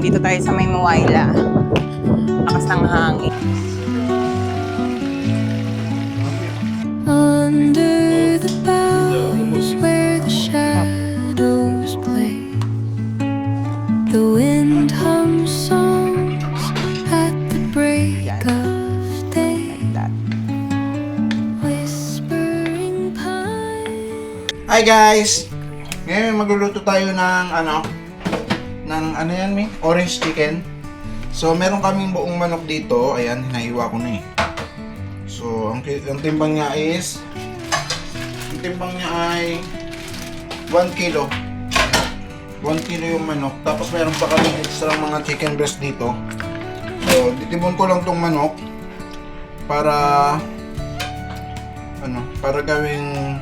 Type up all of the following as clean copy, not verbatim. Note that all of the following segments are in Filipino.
Dito tayo sa may Mawayla. Lakas ng hangin. Under the boughs where the shadows play, the wind hums songs at the break of day, whispering pine. Hi guys! Ngayon magluluto tayo ng ano yan, orange chicken. So meron kaming buong manok dito. Ayan, hinahiwa ko na eh. So ang timbang niya ay 1 kilo. 1 kilo yung manok. Tapos meron pa kami extra mga chicken breast dito. So titibon ko lang tong manok para gawing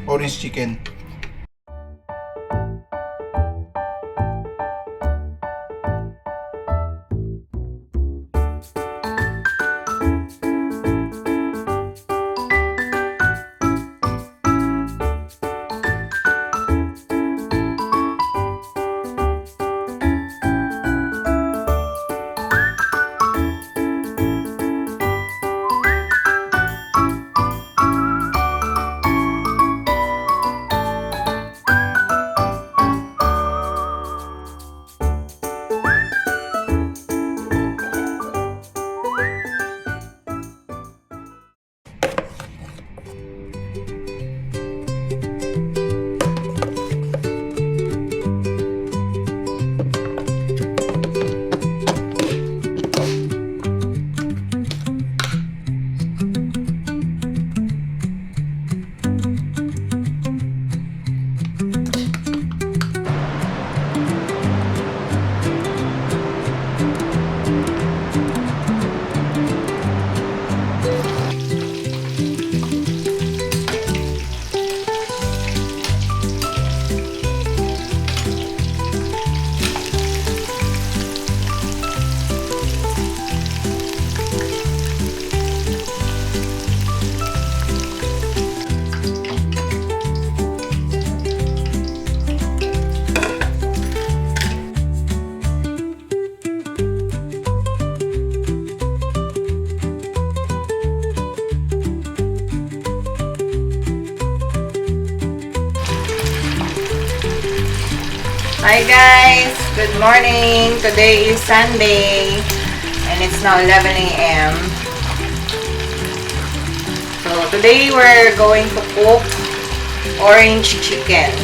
orange chicken. Hi guys! Good morning! Today is Sunday and it's now 11 a.m. So today we're going to cook orange chicken.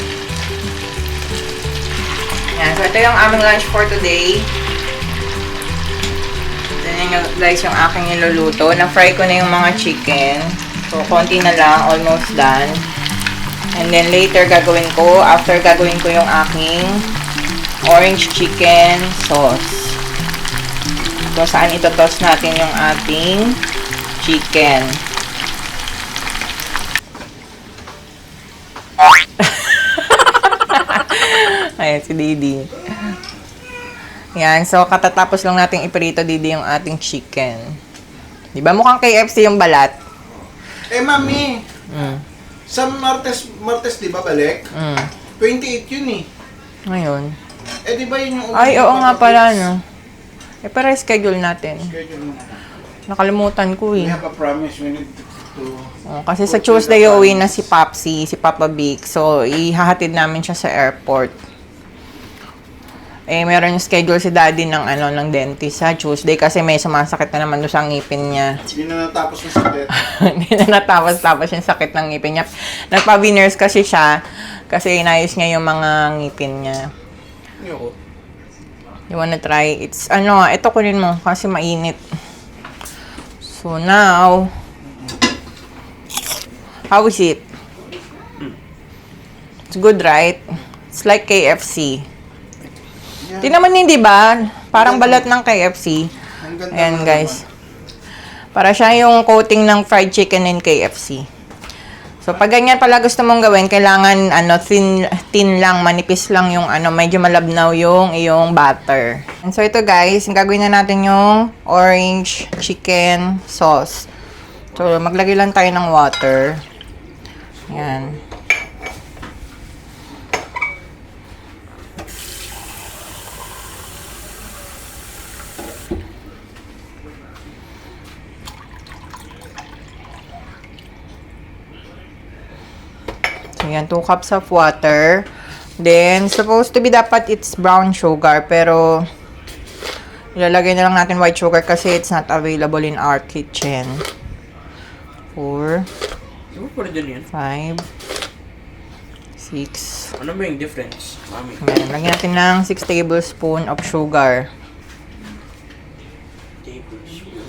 Yan. So ito yung aming lunch for today. Tignan nyo guys yung aking niluluto. Na-fry ko na yung mga chicken. So konti na lang. Almost done. And then later after gagawin ko yung aking orange chicken sauce. So saan itotoss natin yung ating chicken. Ayan si Didi. Yan, so katatapos lang natin iprito Didi yung ating chicken. Di ba mukhang KFC yung balat? Eh mami! Sa Martes di ba balik? 28 yun eh. Ngayon. Eh di ba yun yung... Ay, oo nga pala, no? Eh, para schedule natin. Schedule mo na. Nakalimutan ko We eh. have a promise, we need to... Kasi sa Tuesday uuwi na si Popsi, si Papa Vic. So, ihahatid namin siya sa airport. Eh, meron yung schedule si Daddy ng dentist sa Tuesday kasi may sumasakit na naman doon sa ngipin niya. Hindi na natapos yung sakit. Hindi na natapos yung sakit ng ngipin niya. Nagpa-nurse kasi siya kasi inayos niya yung mga ngipin niya. You wanna try? It's, ito kunin mo kasi mainit. So now, how is it? It's good, right? It's like KFC. Yeah. Di naman hindi ba? Parang balat ng KFC. Ayan guys. Para siya yung coating ng fried chicken in KFC. So pag ganyan pala gusto mong gawin, kailangan thin lang, manipis lang yung medyo malabnaw yung iyong butter. And so ito guys, gagawin na natin yung orange chicken sauce. So maglagay lang tayo ng water. Ayan. Ayan, 2 cups of water. Then, supposed to be dapat it's brown sugar, pero ilalagay na lang natin white sugar kasi it's not available in our kitchen. 4, Ano pa rin yan? 5, 6. Ano ba yung difference, mami? Ayan, lagyan natin ng 6 tablespoon of sugar. Tablespoon.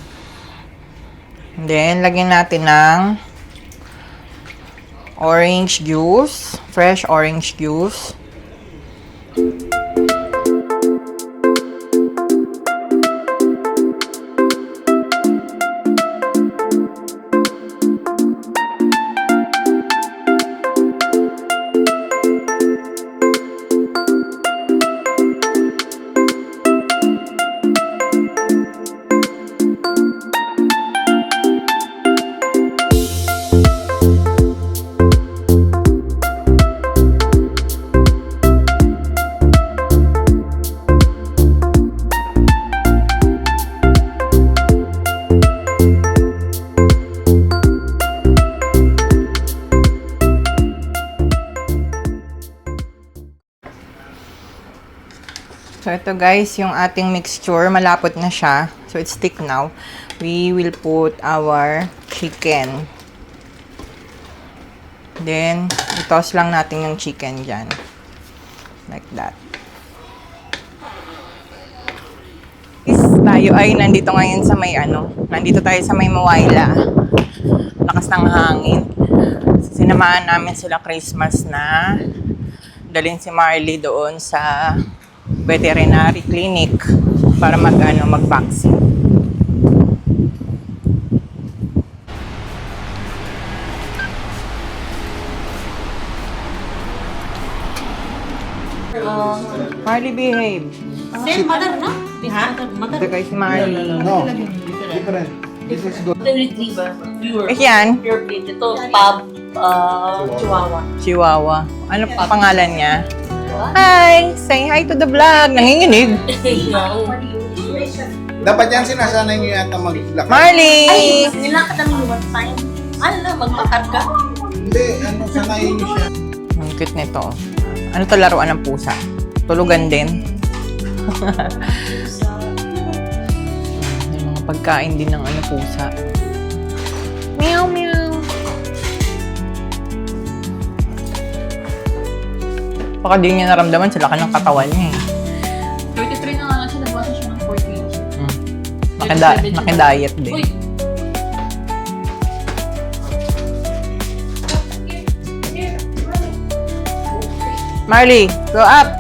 Then, lagyan natin ng orange juice, fresh orange juice. So, ito guys, yung ating mixture, malapot na siya. So, it's thick now. We will put our chicken. Then, i-toss lang natin yung chicken dyan. Like that. Tayo ay nandito ngayon sa may nandito tayo sa may Mawayla. Lakas ng hangin. Sinamahan namin sila Christmas na dalhin si Marley doon sa veterinary clinic para mag-vaccine. Marley, behave. Then mother, no? This mother. Ito kay si Marley. No, different. This is good. The retriever. Pure. Eh, yan. Pure breed. Ito, pub, chihuahua. Chihuahua. Ano pa pangalan niya? Hi! Say hi to the vlog. Nanginginig. Dapat yan sinasanay nyo yata maglakad. Marley! Ay, nilakad namin one time. Ano, magbakar ka? Hindi, sanayin nyo siya. Ang cute nito. Ano to, laruan ng pusa? Tulugan din. May mga pagkain din ng pusa. Meow, meow. Baka di niya naramdaman sa laki ng katawan niya eh. 33 na nga lang siya, nagbawas siya ng 4 kg. Naki-diet din. Uy! Marley, go up!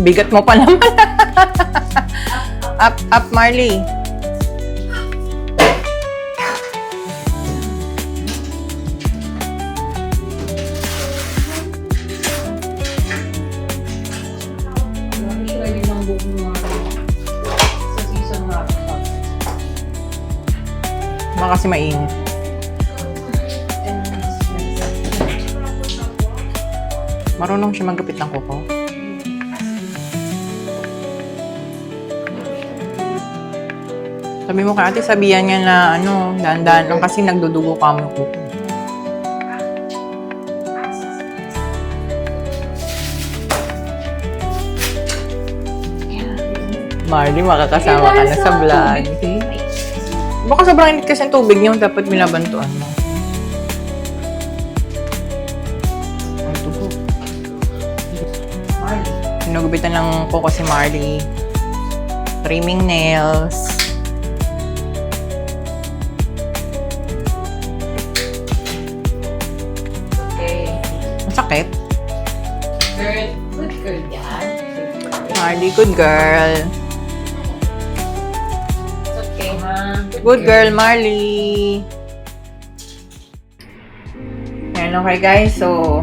Bigat mo pa naman. Up, Marley. Baka kasi mainit. Marunong siya maggupit ng kuko. Sabi mo kay ate, sabihan niya na dahan-dahan lang kasi nagdudugo ka mo kuko. Marley, makakasama ka na sa vlog. Baka sobrang init kasi ang tubig niyo, dapat binabantuan mo. Ang tugo. Sinugupitan ng kuko si Marley. Trimming nails. Okay. Masakit. Girl. Good girl. Yan. Marley, good girl. It's okay, ha? Good girl, Marley. Ayan, okay guys. So,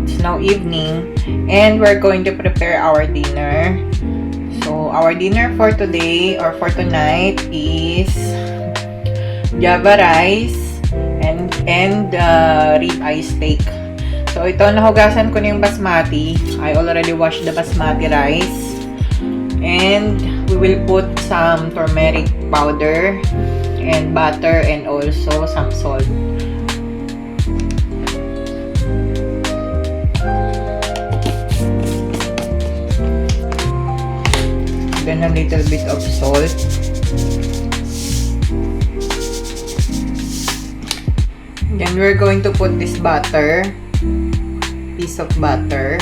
it's now evening. And we're going to prepare our dinner. So, our dinner for today or for tonight is Java rice and rib-eye steak. So, ito, nahugasan ko na yung basmati. I already washed the basmati rice. And we will put some turmeric powder and butter and also some salt. Then a little bit of salt. Then we're going to put this butter. Piece of butter.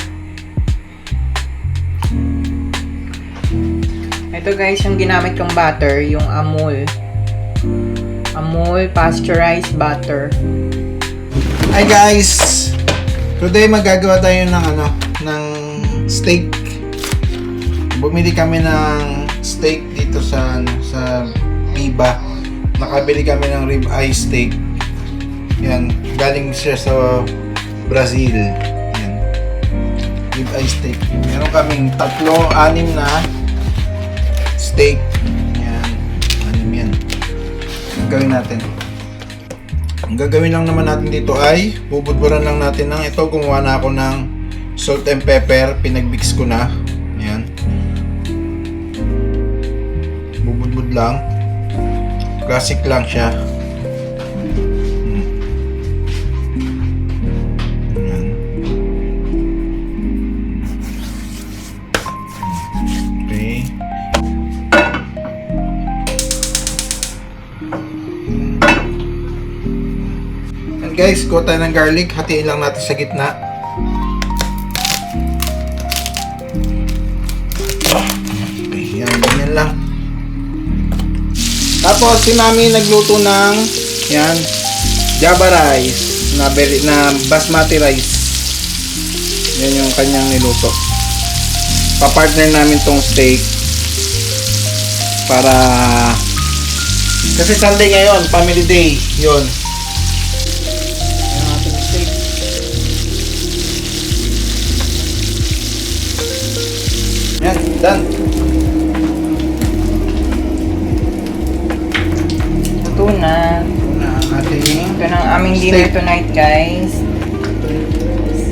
Ito guys, yung ginamit kong butter, yung Amul. Amul pasteurized butter. Hi guys! Today magagawa tayo ng steak. Bumili kami ng steak dito sa Biba. Nakabili kami ng rib eye steak. Yan, galing siya sa Brazil. Yan. Rib eye steak. Meron kaming 6 na steak. Yan. 6 yan. Ang gawin natin. Ang gagawin lang naman natin dito ay bubudburan lang natin ng ito. Gumawa na ako ng salt and pepper. Pinag-mix ko na. Yan. Bubudbud lang. Classic lang siya. Yan. Okay. And guys, kuha tayo ng garlic. Hatiin lang natin sa gitna. Okay, yan. Ganyan lang. Tapos, si Mami nagluto ng yan, Java rice na basmati rice. Yan yung kanyang niluto. Pa-partner namin tong steak para kasi Sunday ngayon, family day. Yun. Yan ang ating steak. Yan, done. Ito na. Ang ating Ito na ang aming dinner tonight, guys.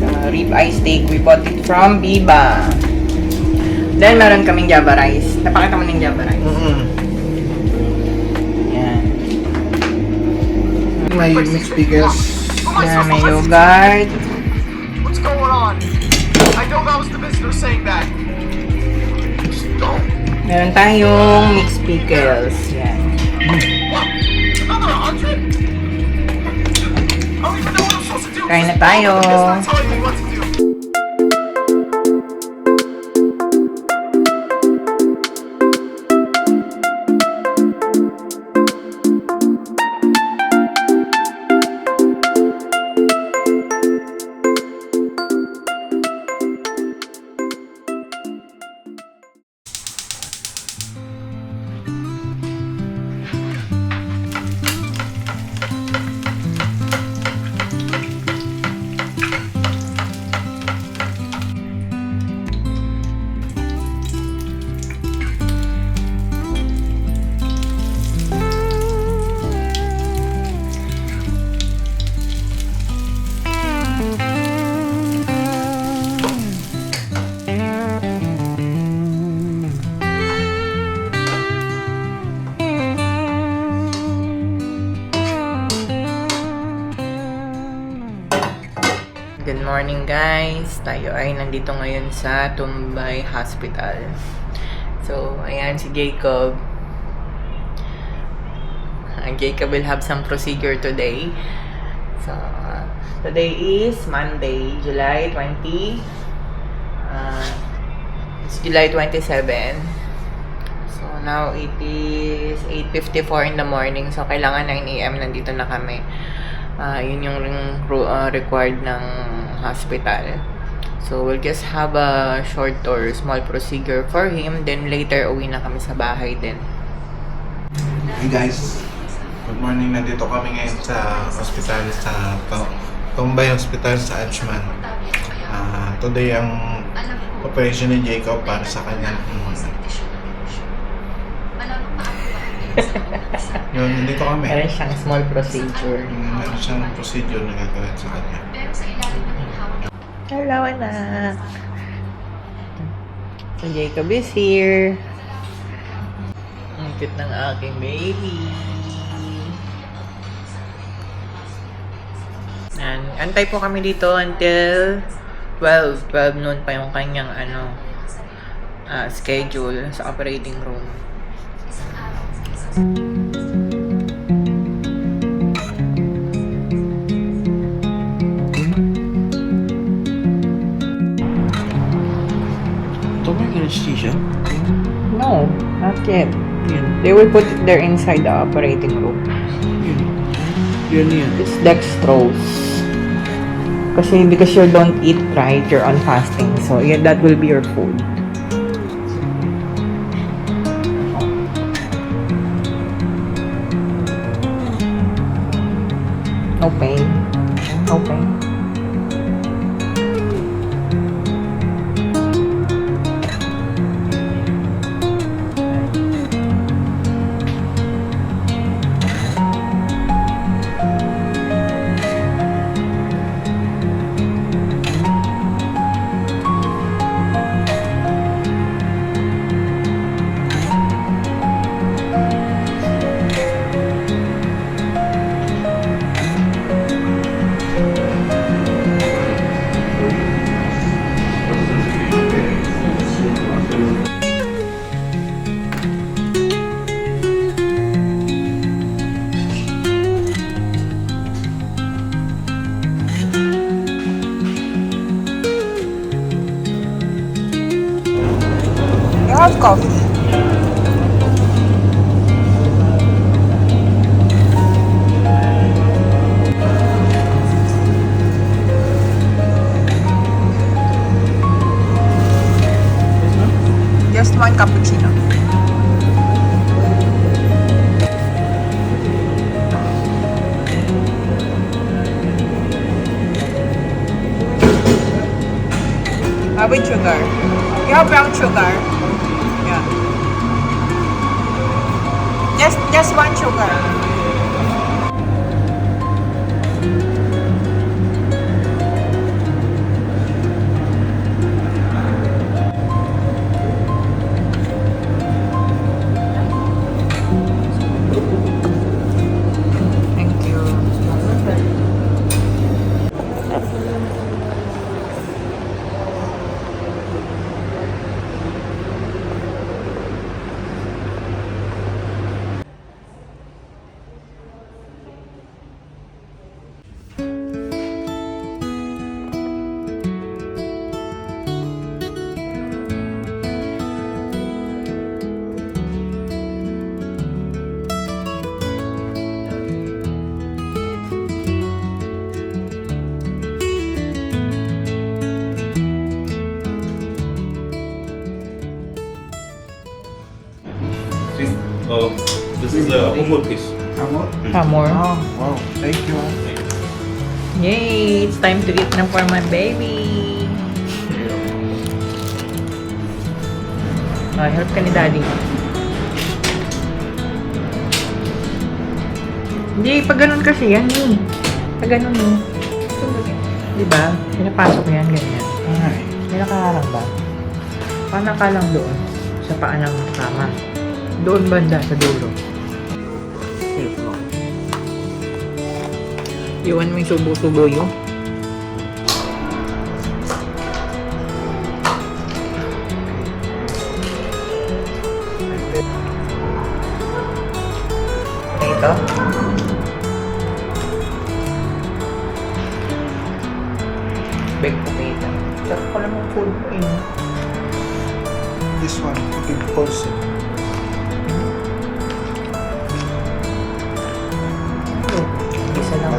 Sa rib eye steak, we bought it from Biba. Then, meron kaming Java rice. Napakita mo ng Java rice. Yan. May mixed pickles. Yan, may yogurt. What's going on? I know that was the visitor saying that. Stop. Meron tayong mixed pickles. Yan. What? Another 100? I don't even know what I'm supposed to do. Kain na tayo. It's not telling me what to do. Good morning, guys. Tayo ay nandito ngayon sa Tumbay Hospital. So, ayan si Jacob. Jacob will have some procedure today. So, today is Monday, July 20. It's July 27. So, now it is 8:54 in the morning. So, kailangan 9 AM nandito na kami. Yun yung required ng hospital. So, we'll just have a short or small procedure for him. Then, later, uwi na kami sa bahay din. Hey guys, good morning. Nandito kami ngayon sa hospital sa Tumbay Hospital sa Achman. Today ang operation ni Jacob para sa kanyang yun, nandito kami. Meron siyang small procedure. Meron siyang procedure na gagawin sa kanya. Hello, anak. So, Jacob is here. Ang cute ng aking baby. And, antay po kami dito until 12 noon pa yung kanyang schedule sa operating room. Ito ba yung anesthesia? No, not yet. They will put it there inside the operating room. Yun yan. It's dextrose. Kasi because you don't eat right, you're on fasting. So, yeah, that will be your food. No pain. No pain. You have coffee. Just one cappuccino. With sugar. You have brown sugar. Yeah. Just one sugar. Thank you. This is a hummus piece. More. Oh, wow. Thank you. Yay! It's time to eat na for my baby. Help ka ni daddy. Hindi, pag ganun kasi yan eh. Pag ganun eh. Diba? Pinapasok yan, ganyan. Ay. May nakaharang ba? Paano ka lang doon? Sa paa ng kama. Doon banda, sa dulo. Iwan mo yung subo-subo yun. Ito. Baked potato. Sarap ko lang ang food mo eh. This one, big portion. Isa lang.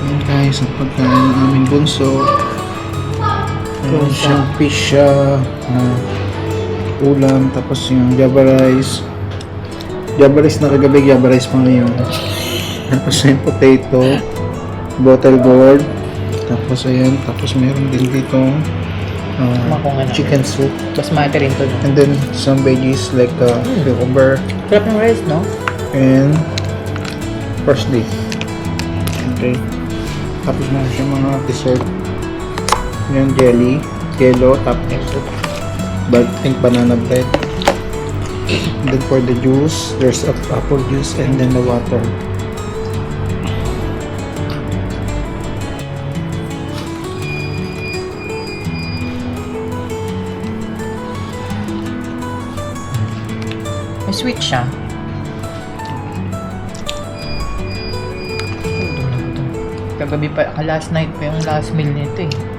Ayan guys, ang pagkain ng aming bunso. Meron siyang fish na ulam, tapos yung java rice. Java rice na kagabi, java rice pa ngayon. Tapos yung potato, bottle gourd. Tapos ayan, tapos meron din dito chicken soup. Basmati rin to. And then some veggies like cucumber Sarap ng rice, no? and parsley. Okay. Tapos meron siya mga dessert. Yung jelly, yellow, tapos pink banana bread. And then for the juice, there's apple juice and then the water. sweet siya. Kagabi pa, last night pa yung last meal nito eh.